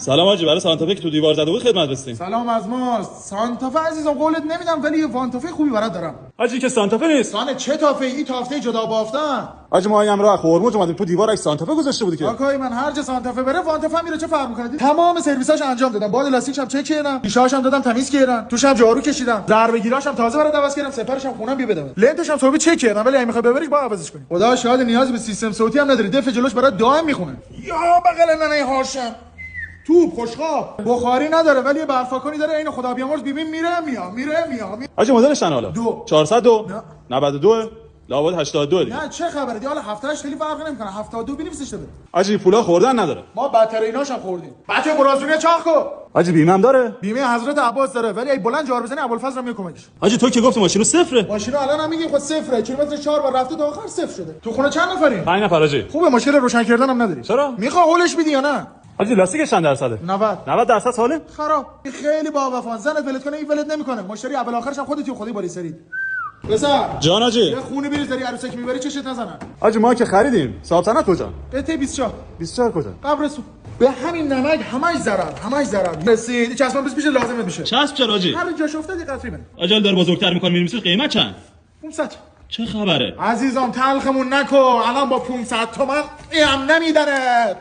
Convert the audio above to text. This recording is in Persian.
سلام حاجی، برای سانتافه که تو دیوار زده بود خدمت رسیدیم. سلام از ماست. سانتافه عزیزم قولت نمیدم ولی یه وانتافه خوبی برات دارم. حاجی که سانتافه نیست. سانه چه تافه ای؟ تافته جدا بافتن. حاجی ما هم راه خرموج اومدیم تو دیوار عکس سانتافه گذاشته بودی که. آقای من هر جا سانتافه بره وانتافه میره، چه فرق میکنه؟ تمام سرویساش انجام دادم. باد لاستیکش هم چک کردم، شیشه‌اش هم دادم تمیز کردم، توش هم جارو کشیدم، ضربه‌گیراش هم تازه برات عوض کردم، سپرش هم خونم بیا بدم. لنتش هم صوبی چک کردم ولی اگه میخوای ببریش با عوضش کنی. خدا شاهد نیازی به سیستم صوتی هم نداری. دفع جلوش برات دائم میخونه. یا بغل ننه هاشم. توپ خوشخواب بخاری نداره ولی برفاکنی داره. این خدا بیامرز ببین میره میاد. حاجی مدلش چند حالا؟ 402 نه 92 لابد 82 دیگه. نه چه خبره دی؟ حالا 78 خیلی فرق نمیکنه. 72 بنویسش بده. حاجی پولا خوردن نداره. ما بطریناش هم خوردیم. بچه برازیلی چاق کو. حاجی بیمه هم داره؟ بیمه حضرت عباس داره ولی اگه بلند جار بزنی ابوالفضل هم میکمکش. حاجی تو که گفتی ماشینو صفره. ماشینو الان هم میگی خود صفره. کیلومتر 4 بار رفته تا آخر صفر شده. تو خونه چند نفرین؟ 5 نفر حاجی. خوبه مشکل روشن کردن هم نداری. چرا؟ میخوای هولش بدی یا نه؟ حاجی لاستیکش چند درصده؟ 90% ساله؟ خراب. خیلی با وفا. زنت ولت کنه این ولت نمیکنه. مشتری اول آخرش هم خودتی خودی باری سرید. بسا جان حاجی یه خونه بریز داری عروسک میبری چشت نزنن. حاجی ما که خریدیم. صاحب سند کجا؟ بته 24 کجا؟ قبرسون. به همین نمک همش ضرر. رسید چسبان پیش لازمت میشه. چسب چرا حاجی؟ هر جاش افتادی قطری بده. آجال داره بزرگتر میکنه میرسید قیمت چند؟ 500. چه خبره؟ عزیزم تلخمون نکن. الان با 500 تومن هم نمیدنه.